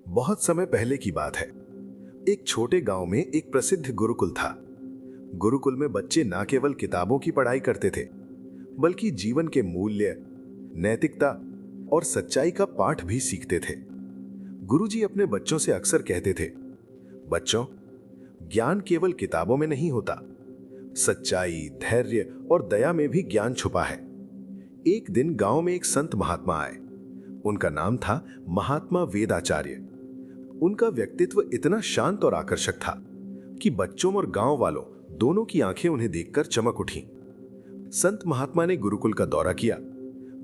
बहुत समय पहले की बात है। एक छोटे गांव में एक प्रसिद्ध गुरुकुल था। गुरुकुल में बच्चे न केवल किताबों की पढ़ाई करते थे, बल्कि जीवन के मूल्य, नैतिकता और सच्चाई का पाठ भी सीखते थे। गुरुजी अपने बच्चों से अक्सर कहते थे, बच्चों, ज्ञान केवल किताबों में नहीं होता, सच्चाई, धैर्य और दया में भी ज्ञान छुपा है। एक दिन गांव में एक संत महात्मा आए। उनका नाम था महात्मा वेदाचार्य। उनका व्यक्तित्व इतना शांत और आकर्षक था कि बच्चों और गांव वालों दोनों की आंखें उन्हें देखकर चमक उठीं। संत महात्मा ने गुरुकुल का दौरा किया।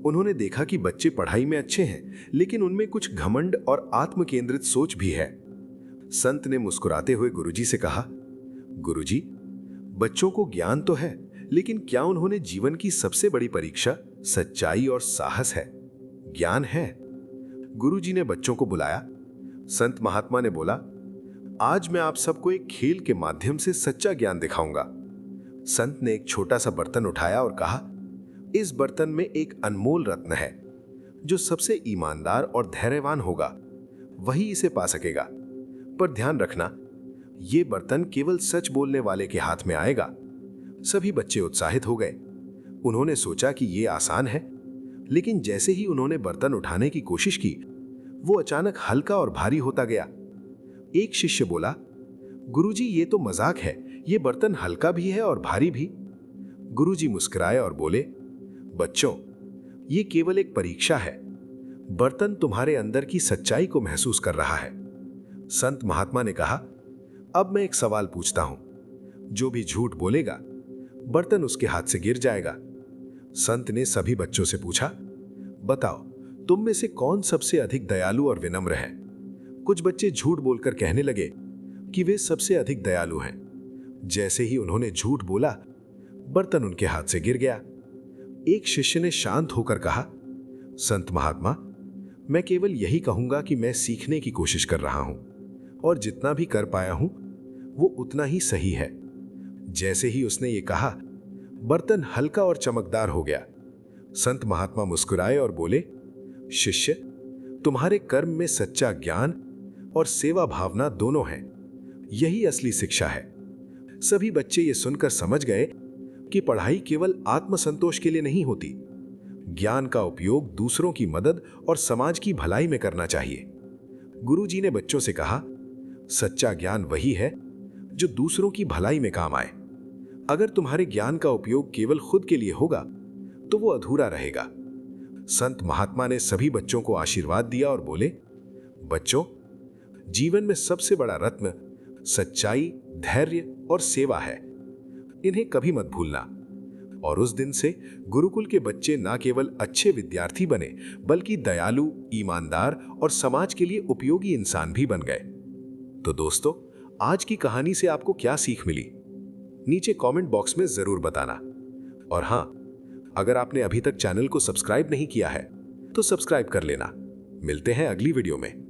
उन्होंने देखा कि बच्चे पढ़ाई में अच्छे हैं, लेकिन उनमें कुछ घमंड और आत्म केंद्रित सोच भी है। संत ने मुस्कुराते हुए गुरुजी से कहा, गुरुजी, बच्चों को ज्ञान तो है, लेकिन क्या उन्होंने जीवन की सबसे बड़ी परीक्षा सच्चाई और साहस है, ज्ञान है? गुरुजी ने बच्चों को बुलाया। संत महात्मा ने बोला, आज मैं आप सबको एक खेल के माध्यम से सच्चा ज्ञान दिखाऊंगा। संत ने एक छोटा सा बर्तन उठाया और कहा, इस बर्तन में एक अनमोल रत्न है। जो सबसे ईमानदार और धैर्यवान होगा वही इसे पा सकेगा। पर ध्यान रखना, यह बर्तन केवल सच बोलने वाले के हाथ में आएगा। सभी बच्चे उत्साहित हो गए। उन्होंने सोचा कि यह आसान है, लेकिन जैसे ही उन्होंने बर्तन उठाने की कोशिश की, वो अचानक हल्का और भारी होता गया। एक शिष्य बोला, गुरुजी, ये तो मजाक है, ये बर्तन हल्का भी है और भारी भी। गुरुजी मुस्कुराए और बोले, बच्चों, ये केवल एक परीक्षा है। बर्तन तुम्हारे अंदर की सच्चाई को महसूस कर रहा है। संत महात्मा ने कहा, अब मैं एक सवाल पूछता हूं। जो भी झूठ बोलेगा, बर्तन उसके हाथ से गिर जाएगा। संत ने सभी बच्चों से पूछा, बताओ, तुम में से कौन सबसे अधिक दयालु और विनम्र है? कुछ बच्चे झूठ बोलकर कहने लगे कि वे सबसे अधिक दयालु हैं। जैसे ही उन्होंने झूठ बोला, बर्तन उनके हाथ से गिर गया। एक शिष्य ने शांत होकर कहा, संत महात्मा, मैं केवल यही कहूंगा कि मैं सीखने की कोशिश कर रहा हूं और जितना भी कर पाया हूं वो उतना ही सही है। जैसे ही उसने ये कहा, बर्तन हल्का और चमकदार हो गया। संत महात्मा मुस्कुराए और बोले, शिष्य, तुम्हारे कर्म में सच्चा ज्ञान और सेवा भावना दोनों हैं। यही असली शिक्षा है। सभी बच्चे ये सुनकर समझ गए कि पढ़ाई केवल आत्मसंतोष के लिए नहीं होती। ज्ञान का उपयोग दूसरों की मदद और समाज की भलाई में करना चाहिए। गुरुजी ने बच्चों से कहा, सच्चा ज्ञान वही है जो दूसरों की भलाई में काम आए। अगर तुम्हारे ज्ञान का उपयोग केवल खुद के लिए होगा तो वो अधूरा रहेगा। संत महात्मा ने सभी बच्चों को आशीर्वाद दिया और बोले, बच्चों, जीवन में सबसे बड़ा रत्न सच्चाई, धैर्य और सेवा है। इन्हें कभी मत भूलना। और उस दिन से गुरुकुल के बच्चे न केवल अच्छे विद्यार्थी बने, बल्कि दयालु, ईमानदार और समाज के लिए उपयोगी इंसान भी बन गए। तो दोस्तों, आज की कहानी से आपको क्या सीख मिली? नीचे कमेंट बॉक्स में जरूर बताना। और हां, अगर आपने अभी तक चैनल को सब्सक्राइब नहीं किया है तो सब्सक्राइब कर लेना। मिलते हैं अगली वीडियो में।